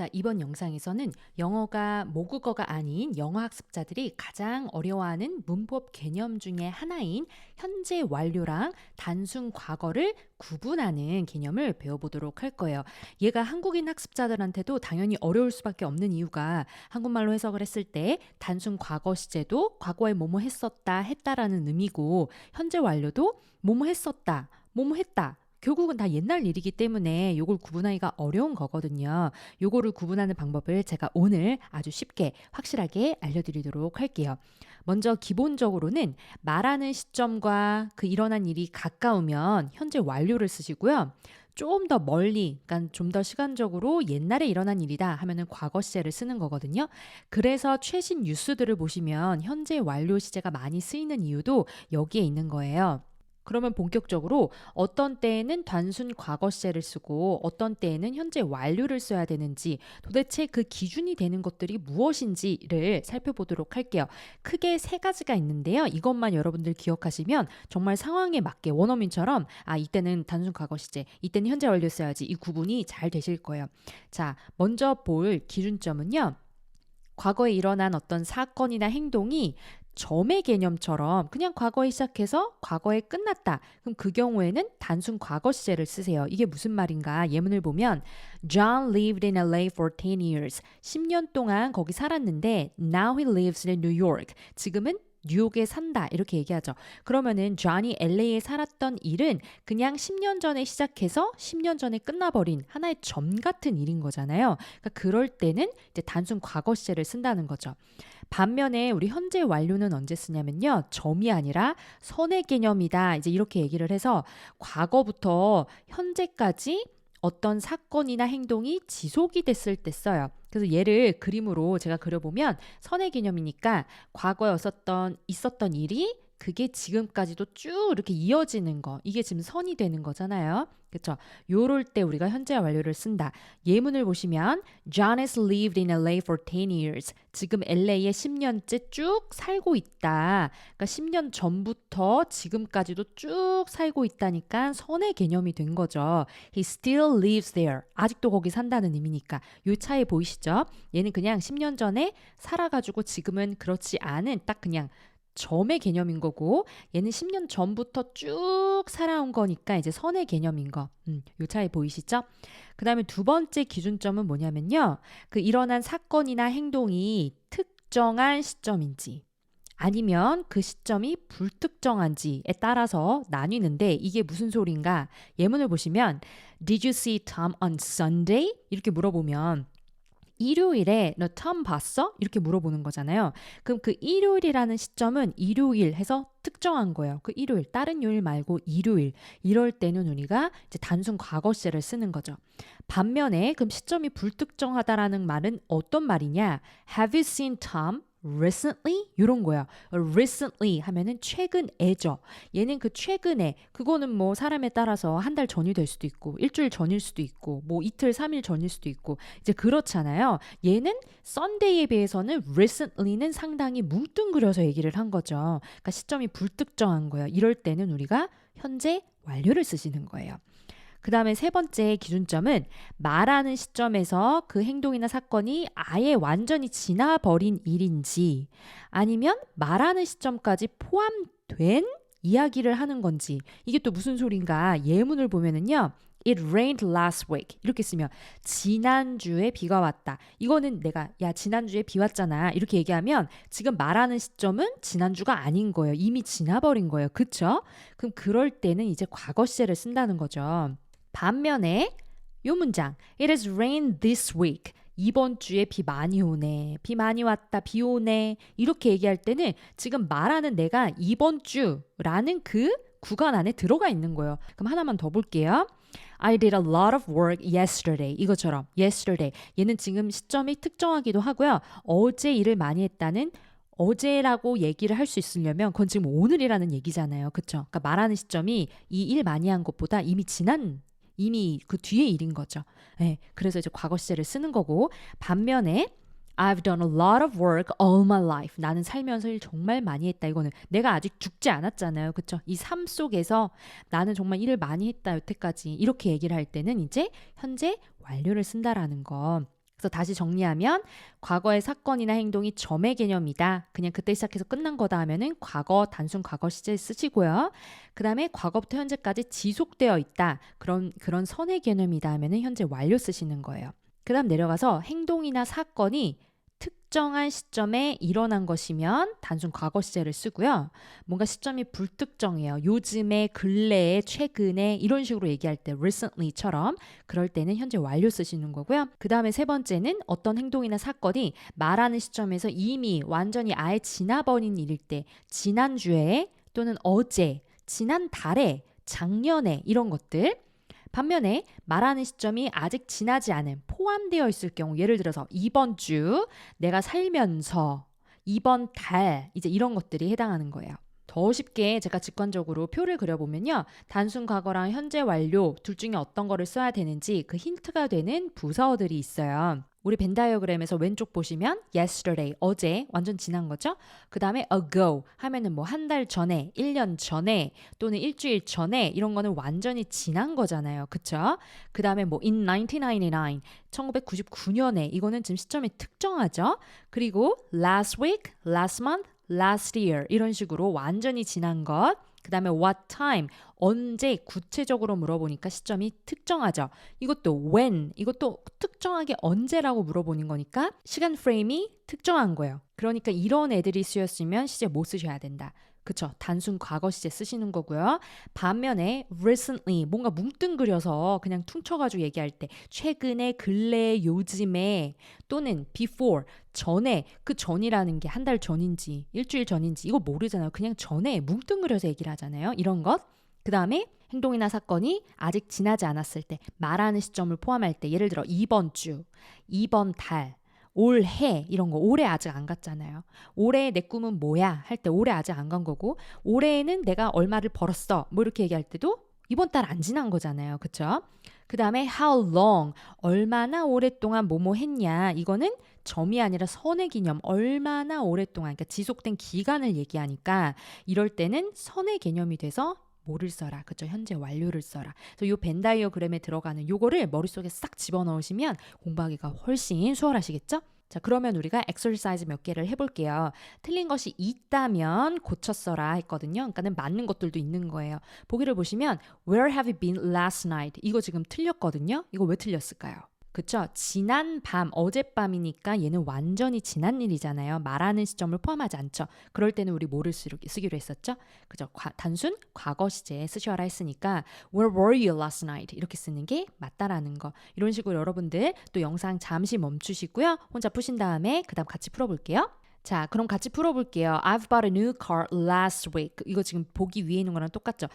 자, 이번 영상에서는 영어가 모국어가 아닌 영어 학습자들이 가장 어려워하는 문법 개념 중에 하나인 현재 완료랑 단순 과거를 구분하는 개념을 배워보도록 할 거예요. 얘가 한국인 학습자들한테도 당연히 어려울 수밖에 없는 이유가 한국말로 해석을 했을 때 단순 과거 시제도 과거에 뭐뭐 했었다, 했다라는 의미고 현재 완료도 뭐뭐 했었다, 뭐뭐 했다. 결국은 다 옛날 일이기 때문에 요걸 구분하기가 어려운 거거든요. 요거를 구분하는 방법을 제가 오늘 아주 쉽게 확실하게 알려드리도록 할게요. 먼저 기본적으로는 말하는 시점과 그 일어난 일이 가까우면 현재 완료를 쓰시고요. 좀 더 멀리, 그러니까 좀 더 시간적으로 옛날에 일어난 일이다 하면은 과거 시제를 쓰는 거거든요. 그래서 최신 뉴스들을 보시면 현재 완료 시제가 많이 쓰이는 이유도 여기에 있는 거예요. 그러면 본격적으로 어떤 때에는 단순 과거 시제를 쓰고 어떤 때에는 현재 완료를 써야 되는지 도대체 그 기준이 되는 것들이 무엇인지를 살펴보도록 할게요. 크게 세 가지가 있는데요. 이것만 여러분들 기억하시면 정말 상황에 맞게 원어민처럼 이때는 단순 과거 시제, 이때는 현재 완료 써야지 이 구분이 잘 되실 거예요. 자, 먼저 볼 기준점은요. 과거에 일어난 어떤 사건이나 행동이 점의 개념처럼 그냥 과거에 시작해서 과거에 끝났다. 그럼 그 경우에는 단순 과거 시제를 쓰세요. 이게 무슨 말인가? 예문을 보면 John lived in LA for 10 years. 10년 동안 거기 살았는데 now he lives in New York. 지금은 뉴욕에 산다 이렇게 얘기하죠. 그러면은 존이 LA에 살았던 일은 그냥 10년 전에 시작해서 10년 전에 끝나버린 하나의 점 같은 일인 거잖아요. 그러니까 그럴 때는 이제 단순 과거 시제를 쓴다는 거죠. 반면에 우리 현재 완료는 언제 쓰냐면요. 점이 아니라 선의 개념이다. 이제 이렇게 얘기를 해서 과거부터 현재까지 어떤 사건이나 행동이 지속이 됐을 때 써요. 그래서 얘를 그림으로 제가 그려보면 선의 개념이니까 과거에 있었던 일이 그게 지금까지도 쭉 이렇게 이어지는 거. 이게 지금 선이 되는 거잖아요. 그렇죠? 요럴 때 우리가 현재 완료를 쓴다. 예문을 보시면 John has lived in LA for 10 years. 지금 LA에 10년째 쭉 살고 있다. 그러니까 10년 전부터 지금까지도 쭉 살고 있다니까 선의 개념이 된 거죠. He still lives there. 아직도 거기 산다는 의미니까. 요 차이 보이시죠? 얘는 그냥 10년 전에 살아가지고 지금은 그렇지 않은 딱 그냥 점의 개념인 거고 얘는 10년 전부터 쭉 살아온 거니까 이제 선의 개념인 거. 요 차이 보이시죠? 그 다음에 두 번째 기준점은 뭐냐면요. 그 일어난 사건이나 행동이 특정한 시점인지 아니면 그 시점이 불특정한지에 따라서 나뉘는데 이게 무슨 소린가? 예문을 보시면 Did you see Tom on Sunday? 이렇게 물어보면 일요일에 너 톰 봤어? 이렇게 물어보는 거잖아요. 그럼 그 일요일이라는 시점은 일요일 해서 특정한 거예요. 그 일요일, 다른 요일 말고 일요일. 이럴 때는 우리가 이제 단순 과거 시제를 쓰는 거죠. 반면에 그럼 시점이 불특정하다라는 말은 어떤 말이냐? Have you seen Tom recently? 이런 거야. recently 하면은 최근에죠. 얘는 그 최근에 그거는 뭐 사람에 따라서 한 달 전이 될 수도 있고 일주일 전일 수도 있고 뭐 이틀 3일 전일 수도 있고 이제 그렇잖아요. 얘는 Sunday에 비해서는 recently는 상당히 뭉뚱그려서 얘기를 한 거죠. 그러니까 시점이 불특정한 거예요. 이럴 때는 우리가 현재 완료를 쓰시는 거예요. 그 다음에 세 번째 기준점은 말하는 시점에서 그 행동이나 사건이 아예 완전히 지나버린 일인지 아니면 말하는 시점까지 포함된 이야기를 하는 건지 이게 또 무슨 소린가 예문을 보면은요. It rained last week. 이렇게 쓰면 지난주에 비가 왔다. 이거는 내가 지난주에 비 왔잖아. 이렇게 얘기하면 지금 말하는 시점은 지난주가 아닌 거예요. 이미 지나버린 거예요. 그쵸? 그럼 그럴 때는 이제 과거 시제를 쓴다는 거죠. 반면에 요 문장 It has rained this week. 이번 주에 비 많이 오네. 비 많이 왔다. 비 오네. 이렇게 얘기할 때는 지금 말하는 내가 이번 주라는 그 구간 안에 들어가 있는 거예요. 그럼 하나만 더 볼게요. I did a lot of work yesterday. 이것처럼 yesterday. 얘는 지금 시점이 특정하기도 하고요. 어제 일을 많이 했다는 어제라고 얘기를 할 수 있으려면 그건 지금 오늘이라는 얘기잖아요. 그쵸? 그러니까 말하는 시점이 이 일 많이 한 것보다 이미 그 뒤에 일인 거죠. 네, 그래서 이제 과거 시제를 쓰는 거고 반면에 I've done a lot of work all my life. 나는 살면서 일 정말 많이 했다. 이거는 내가 아직 죽지 않았잖아요. 그쵸? 이 삶 속에서 나는 정말 일을 많이 했다. 여태까지. 이렇게 얘기를 할 때는 이제 현재 완료를 쓴다라는 거. 그래서 다시 정리하면 과거의 사건이나 행동이 점의 개념이다. 그냥 그때 시작해서 끝난 거다 하면은 과거, 단순 과거 시제 쓰시고요. 그 다음에 과거부터 현재까지 지속되어 있다. 그런 선의 개념이다 하면은 현재 완료 쓰시는 거예요. 그 다음 내려가서 행동이나 사건이 특정한 시점에 일어난 것이면 단순 과거 시제를 쓰고요. 뭔가 시점이 불특정해요. 요즘에, 근래에, 최근에 이런 식으로 얘기할 때 recently처럼 그럴 때는 현재 완료 쓰시는 거고요. 그 다음에 세 번째는 어떤 행동이나 사건이 말하는 시점에서 이미 완전히 아예 지나버린 일일 때 지난주에 또는 어제, 지난달에, 작년에 이런 것들 반면에 말하는 시점이 아직 지나지 않은 포함되어 있을 경우 예를 들어서 이번 주 내가 살면서 이번 달 이제 이런 것들이 해당하는 거예요. 더 쉽게 제가 직관적으로 표를 그려보면요. 단순 과거랑 현재 완료 둘 중에 어떤 거를 써야 되는지 그 힌트가 되는 부서들이 있어요. 우리 벤 다이어그램에서 왼쪽 보시면 yesterday, 어제, 완전 지난 거죠. 그 다음에 ago 하면은 뭐 한 달 전에, 1년 전에 또는 일주일 전에 이런 거는 완전히 지난 거잖아요. 그쵸? 그 다음에 뭐 in 1999, 1999년에 이거는 지금 시점이 특정하죠. 그리고 last week, last month, last year 이런 식으로 완전히 지난 것. 그 다음에 what time, 언제 구체적으로 물어보니까 시점이 특정하죠. 이것도 when, 이것도 특정하게 언제라고 물어보는 거니까 시간 프레임이 특정한 거예요. 그러니까 이런 애들이 쓰였으면 시제 못 쓰셔야 된다. 그쵸? 단순 과거 시제 쓰시는 거고요. 반면에 recently 뭔가 뭉뚱그려서 그냥 퉁쳐가지고 얘기할 때 최근에, 근래에, 요즘에 또는 before 전에 그 전이라는 게 한 달 전인지 일주일 전인지 이거 모르잖아요. 그냥 전에 뭉뚱그려서 얘기를 하잖아요. 이런 것. 그 다음에 행동이나 사건이 아직 지나지 않았을 때 말하는 시점을 포함할 때 예를 들어 이번 주, 이번 달, 올해 이런 거 올해 아직 안 갔잖아요. 올해 내 꿈은 뭐야 할 때 올해 아직 안 간 거고 올해에는 내가 얼마를 벌었어 뭐 이렇게 얘기할 때도 이번 달 안 지난 거잖아요. 그쵸? 그 다음에 how long 얼마나 오랫동안 뭐뭐 했냐 이거는 점이 아니라 선의 개념 얼마나 오랫동안 그러니까 지속된 기간을 얘기하니까 이럴 때는 선의 개념이 돼서 뭐를 써라. 그쵸? 현재 완료를 써라. 그래서 요 벤 다이어그램에 들어가는 요거를 머릿속에 싹 집어넣으시면 공부하기가 훨씬 수월하시겠죠? 자, 그러면 우리가 엑서사이즈 몇 개를 해볼게요. 틀린 것이 있다면 고쳐 써라 했거든요. 그러니까는 맞는 것들도 있는 거예요. 보기를 보시면 Where have you been last night? 이거 지금 틀렸거든요. 이거 왜 틀렸을까요? 그쵸? 지난 밤, 어젯밤이니까 얘는 완전히 지난 일이잖아요. 말하는 시점을 포함하지 않죠. 그럴 때는 우리 뭐를 쓰기로 했었죠? 그죠? 단순 과거 시제 쓰셔라 했으니까 Where were you last night? 이렇게 쓰는 게 맞다라는 거. 이런 식으로 여러분들 또 영상 잠시 멈추시고요. 혼자 푸신 다음에 그 다음 같이 풀어볼게요. 자, 그럼 같이 풀어볼게요. I've bought a new car last week. 이거 지금 보기 위에 있는 거랑 똑같죠?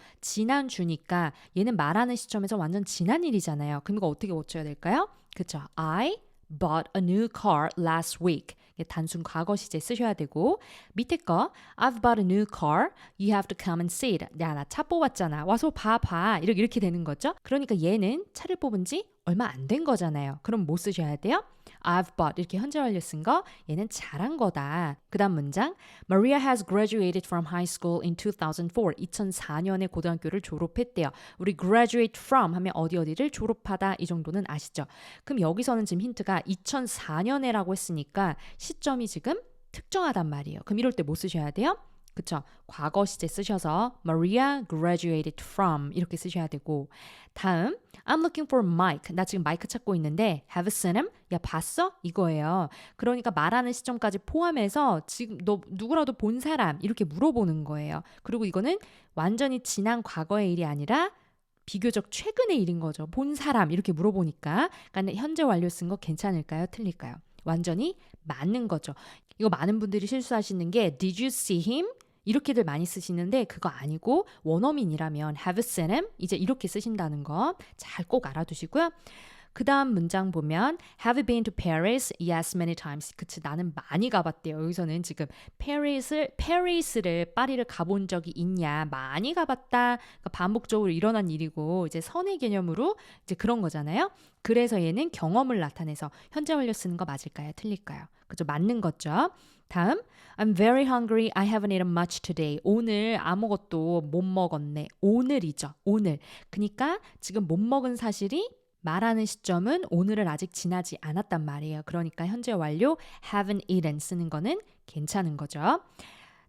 지난주니까 얘는 말하는 시점에서 완전 지난 일이잖아요. 그럼 이거 어떻게 고쳐야 될까요? 그쵸? I bought a new car last week. 단순 과거 시제 쓰셔야 되고 밑에 거 I've bought a new car. You have to come and see it. 야, 나 차 뽑았잖아. 와서 봐봐. 이렇게 되는 거죠. 그러니까 얘는 차를 뽑은 지 얼마 안 된 거잖아요. 그럼 뭐 쓰셔야 돼요? I've bought 이렇게 현재 완료 쓴 거 얘는 잘한 거다. 그 다음 문장 Maria has graduated from high school in 2004. 2004년에 고등학교를 졸업했대요. 우리 graduate from 하면 어디를 졸업하다 이 정도는 아시죠? 그럼 여기서는 지금 힌트가 2004년에라고 했으니까 시점이 지금 특정하단 말이에요. 그럼 이럴 때 뭐 쓰셔야 돼요? 그쵸? 과거 시제 쓰셔서 Maria graduated from 이렇게 쓰셔야 되고 다음 I'm looking for Mike. 나 지금 마이크 찾고 있는데 Have you seen him? 야 봤어? 이거예요. 그러니까 말하는 시점까지 포함해서 지금 너 누구라도 본 사람 이렇게 물어보는 거예요. 그리고 이거는 완전히 지난 과거의 일이 아니라 비교적 최근의 일인 거죠. 본 사람 이렇게 물어보니까 그러니까 현재 완료 쓴 거 괜찮을까요? 틀릴까요? 완전히 맞는 거죠. 이거 많은 분들이 실수하시는 게 Did you see him? 이렇게들 많이 쓰시는데 그거 아니고 원어민이라면 have you seen him? 이제 이렇게 쓰신다는 거 잘 꼭 알아두시고요. 그 다음 문장 보면 Have you been to Paris? Yes, many times. 그치, 나는 많이 가봤대요. 여기서는 지금 파리를 가본 적이 있냐? 많이 가봤다. 그러니까 반복적으로 일어난 일이고 이제 선의 개념으로 이제 그런 거잖아요. 그래서 얘는 경험을 나타내서 현재 완료 쓰는 거 맞을까요? 틀릴까요? 그죠? 맞는 거죠. 다음 I'm very hungry. I haven't eaten much today. 오늘 아무것도 못 먹었네. 오늘이죠. 오늘. 그러니까 지금 못 먹은 사실이 말하는 시점은 오늘을 아직 지나지 않았단 말이에요. 그러니까 현재 완료 haven't eaten 쓰는 거는 괜찮은 거죠.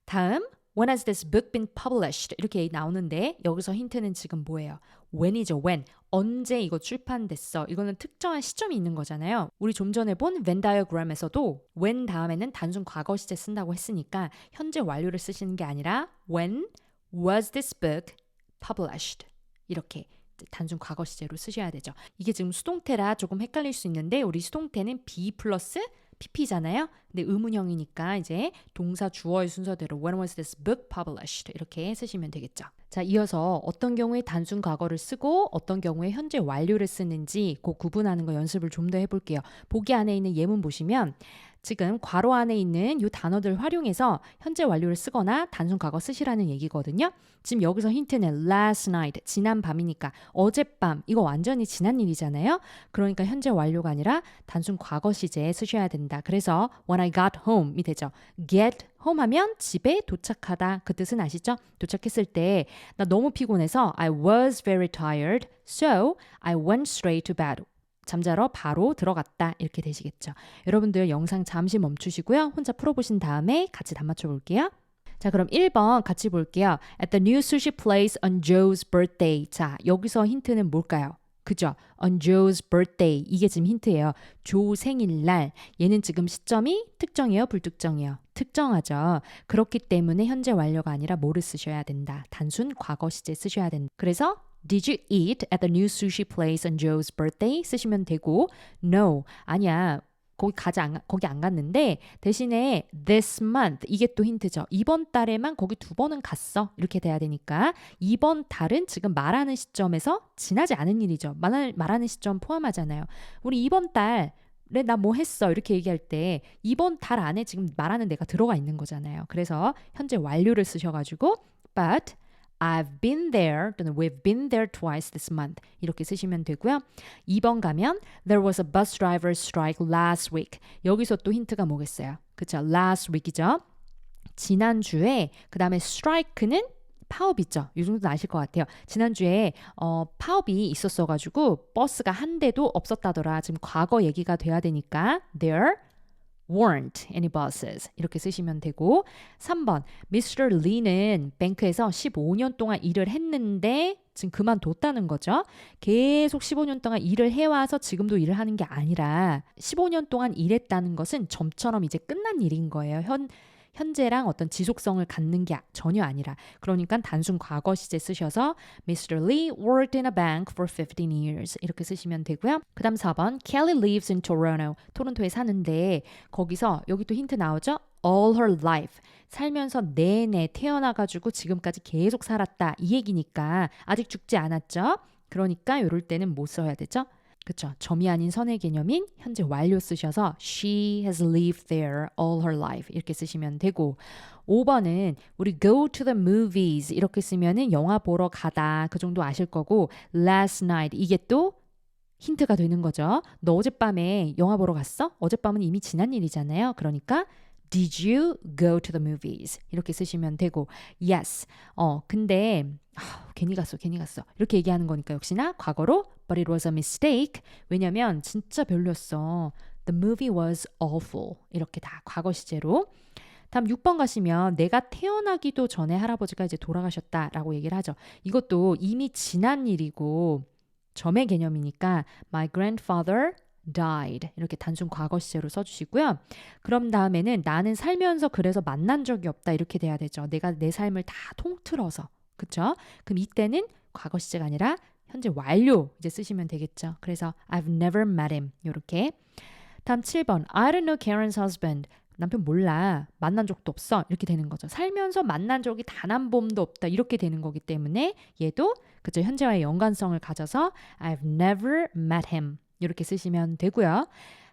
다음 When has this book been published? 이렇게 나오는데 여기서 힌트는 지금 뭐예요? when이죠. when. 언제 이거 출판됐어. 이거는 특정한 시점이 있는 거잖아요. 우리 좀 전에 본 Venn diagram에서도 when 다음에는 단순 과거 시제 쓴다고 했으니까 현재 완료를 쓰시는 게 아니라 when was this book published? 이렇게 단순 과거 시제로 쓰셔야 되죠. 이게 지금 수동태라 조금 헷갈릴 수 있는데 우리 수동태는 be 플러스 pp잖아요. 근데 의문형이니까 이제 동사 주어의 순서대로 When was this book published? 이렇게 쓰시면 되겠죠. 자, 이어서 어떤 경우에 단순 과거를 쓰고 어떤 경우에 현재 완료를 쓰는지 그 구분하는 거 연습을 좀 더 해볼게요. 보기 안에 있는 예문 보시면 지금 괄호 안에 있는 이 단어들 활용해서 현재 완료를 쓰거나 단순 과거 쓰시라는 얘기거든요. 지금 여기서 힌트는 last night, 지난 밤이니까 어젯밤, 이거 완전히 지난 일이잖아요. 그러니까 현재 완료가 아니라 단순 과거 시제에 쓰셔야 된다. 그래서 when I got home이 되죠. get home 하면 집에 도착하다. 그 뜻은 아시죠? 도착했을 때 나 너무 피곤해서 I was very tired, so I went straight to bed. 잠자러 바로 들어갔다. 이렇게 되시겠죠. 여러분들 영상 잠시 멈추시고요. 혼자 풀어보신 다음에 같이 다 맞춰볼게요. 자, 그럼 1번 같이 볼게요. At the new sushi place on Joe's birthday. 자, 여기서 힌트는 뭘까요? 그죠? On Joe's birthday. 이게 지금 힌트예요. 조 생일날. 얘는 지금 시점이 특정이에요? 불특정이에요? 특정하죠. 그렇기 때문에 현재 완료가 아니라 뭐를 쓰셔야 된다. 단순 과거 시제 쓰셔야 된다. 그래서 Did you eat at the new sushi place on Joe's birthday? 쓰시면 되고 No, 아니야. 거기 안 갔는데 대신에 this month 이게 또 힌트죠. 이번 달에만 거기 2번은 갔어. 이렇게 돼야 되니까 이번 달은 지금 말하는 시점에서 지나지 않은 일이죠. 말하는 시점 포함하잖아요. 우리 이번 달에 나 뭐 했어 이렇게 얘기할 때 이번 달 안에 지금 말하는 내가 들어가 있는 거잖아요. 그래서 현재 완료를 쓰셔가지고 but I've been there 또는 we've been there twice this month 이렇게 쓰시면 되고요. 2번 가면 There was a bus driver strike last week. 여기서 또 힌트가 뭐겠어요? 그쵸? Last week이죠. 지난주에 그 다음에 strike는 파업이죠. 이 정도는 아실 것 같아요. 지난주에 파업이 있었어가지고 버스가 한 대도 없었다더라. 지금 과거 얘기가 돼야 되니까 There weren't any buses 이렇게 쓰시면 되고 3번 Mr. Lee는 뱅크에서 15년 동안 일을 했는데 지금 그만뒀다는 거죠. 계속 15년 동안 일을 해와서 지금도 일을 하는 게 아니라 15년 동안 일했다는 것은 점처럼 이제 끝난 일인 거예요. 현재랑 어떤 지속성을 갖는 게 전혀 아니라 그러니까 단순 과거 시제 쓰셔서 Mr. Lee worked in a bank for 15 years 이렇게 쓰시면 되고요. 그 다음 4번 Kelly lives in Toronto 토론토에 사는데 거기서 여기 또 힌트 나오죠? All her life 살면서 내내 태어나가지고 지금까지 계속 살았다 이 얘기니까 아직 죽지 않았죠? 그러니까 이럴 때는 뭐 써야 되죠? 그쵸. 점이 아닌 선의 개념인 현재 완료 쓰셔서 She has lived there all her life 이렇게 쓰시면 되고 5번은 우리 go to the movies 이렇게 쓰면은 영화 보러 가다 그 정도 아실 거고 last night 이게 또 힌트가 되는 거죠. 너 어젯밤에 영화 보러 갔어? 어젯밤은 이미 지난 일이잖아요. 그러니까 Did you go to the movies? 이렇게 쓰시면 되고 yes. 근데 괜히 갔어. 이렇게 얘기하는 거니까 역시나 과거로 but it was a mistake. 왜냐면 진짜 별로였어. The movie was awful. 이렇게 다 과거 시제로. 다음 6번 가시면 내가 태어나기도 전에 할아버지가 이제 돌아가셨다라고 얘기를 하죠. 이것도 이미 지난 일이고 점의 개념이니까 my grandfather died 이렇게 단순 과거 시제로 써주시고요. 그럼 다음에는 나는 살면서 그래서 만난 적이 없다 이렇게 돼야 되죠. 내가 내 삶을 다 통틀어서 그쵸? 그럼 이때는 과거 시제가 아니라 현재 완료 이제 쓰시면 되겠죠. 그래서 I've never met him 이렇게. 다음 7번 I don't know Karen's husband 남편 몰라 만난 적도 없어 이렇게 되는 거죠. 살면서 만난 적이 단 한 번도 없다 이렇게 되는 거기 때문에 얘도 그쵸 현재와의 연관성을 가져서 I've never met him 이렇게 쓰시면 되고요.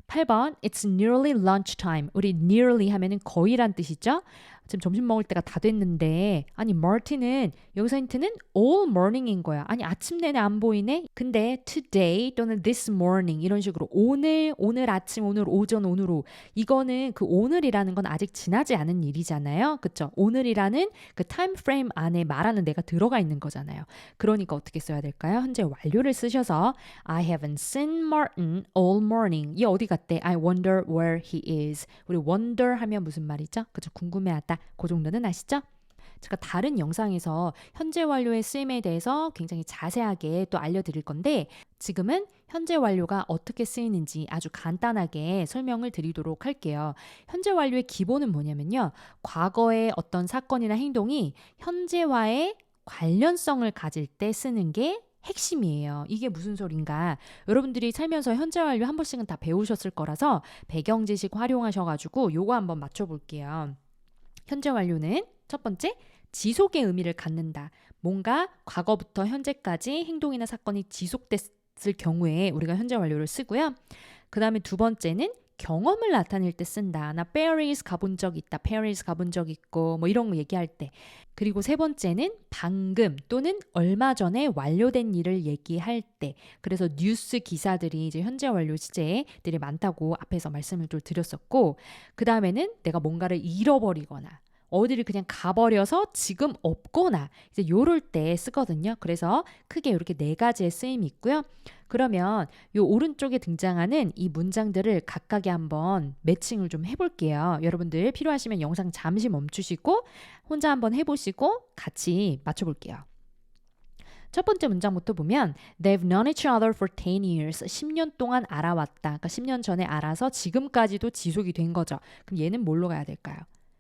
8번 It's nearly lunchtime. 우리 nearly 하면은 거의란 뜻이죠. 지금 점심 먹을 때가 다 됐는데 아니 Martin은 여기서 힌트는 all morning인 거야. 아니 아침 내내 안 보이네? 근데 today 또는 this morning 이런 식으로 오늘 아침, 오늘 오전, 오늘 오후 이거는 그 오늘이라는 건 아직 지나지 않은 일이잖아요. 그쵸? 오늘이라는 그 타임 프레임 안에 말하는 내가 들어가 있는 거잖아요. 그러니까 어떻게 써야 될까요? 현재 완료를 쓰셔서 I haven't seen Martin all morning. 얘 어디 갔대? I wonder where he is. 우리 wonder 하면 무슨 말이죠? 그죠? 궁금해하다. 그 정도는 아시죠? 제가 다른 영상에서 현재 완료의 쓰임에 대해서 굉장히 자세하게 또 알려드릴 건데 지금은 현재 완료가 어떻게 쓰이는지 아주 간단하게 설명을 드리도록 할게요. 현재 완료의 기본은 뭐냐면요. 과거의 어떤 사건이나 행동이 현재와의 관련성을 가질 때 쓰는 게 핵심이에요. 이게 무슨 소린가? 여러분들이 살면서 현재 완료 한 번씩은 다 배우셨을 거라서 배경 지식 활용하셔가지고 요거 한번 맞춰볼게요. 현재 완료는 첫 번째, 지속의 의미를 갖는다. 뭔가 과거부터 현재까지 행동이나 사건이 지속됐을 경우에 우리가 현재 완료를 쓰고요. 그 다음에 두 번째는 경험을 나타낼 때 쓴다. 나 페리스 가본 적 있다. 페리스 가본 적 있고 뭐 이런 거 얘기할 때. 그리고 세 번째는 방금 또는 얼마 전에 완료된 일을 얘기할 때. 그래서 뉴스 기사들이 이제 현재 완료 시제들이 많다고 앞에서 말씀을 좀 드렸었고 그 다음에는 내가 뭔가를 잃어버리거나 어디를 그냥 가버려서 지금 없거나 이제 요럴 때 쓰거든요. 그래서 크게 이렇게 네 가지의 쓰임이 있고요. 그러면 요 오른쪽에 등장하는 이 문장들을 각각에 한번 매칭을 좀 해볼게요. 여러분들 필요하시면 영상 잠시 멈추시고 혼자 한번 해보시고 같이 맞춰볼게요. 첫 번째 문장부터 보면 They've known each other for 10 years. 10년 동안 알아왔다. 그러니까 10년 전에 알아서 지금까지도 지속이 된 거죠. 그럼 얘는 뭘로 가야 될까요?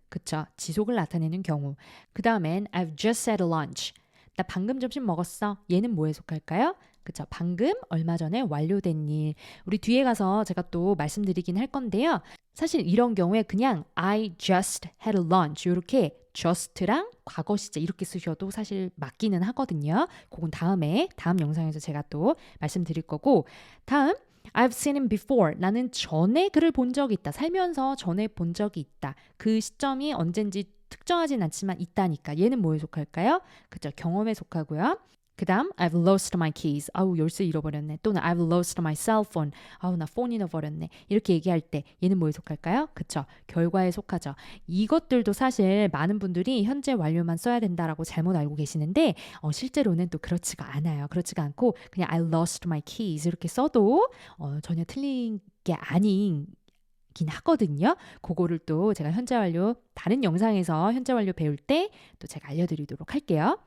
그쵸? 지속을 나타내는 경우. 그 다음엔 I've just had lunch. 나 방금 점심 먹었어. 얘는 뭐에 속할까요? 그쵸? 방금 얼마 전에 완료된 일. 우리 뒤에 가서 제가 또 말씀드리긴 할 건데요. 사실 이런 경우에 그냥 I just had lunch 이렇게 just랑 과거 시제 이렇게 쓰셔도 사실 맞기는 하거든요. 그건 다음 영상에서 제가 또 말씀드릴 거고 다음 I've seen him before. 나는 전에 그를 본 적이 있다. 살면서 전에 본 적이 있다. 그 시점이 언젠지 특정하진 않지만 있다니까. 얘는 뭐에 속할까요? 그죠? 경험에 속하고요. 그 다음 I've lost my keys. 아우 열쇠 잃어버렸네. 또는 I've lost my cell phone. 아우 나 폰 잃어버렸네. 이렇게 얘기할 때 얘는 뭐에 속할까요? 그쵸? 결과에 속하죠. 이것들도 사실 많은 분들이 현재 완료만 써야 된다라고 잘못 알고 계시는데 실제로는 또 그렇지가 않아요. 그렇지가 않고 그냥 I lost my keys 이렇게 써도 전혀 틀린 게 아닌 긴 하거든요. 그거를 또 제가 현재 완료 다른 영상에서 현재 완료 배울 때 또 제가 알려드리도록 할게요.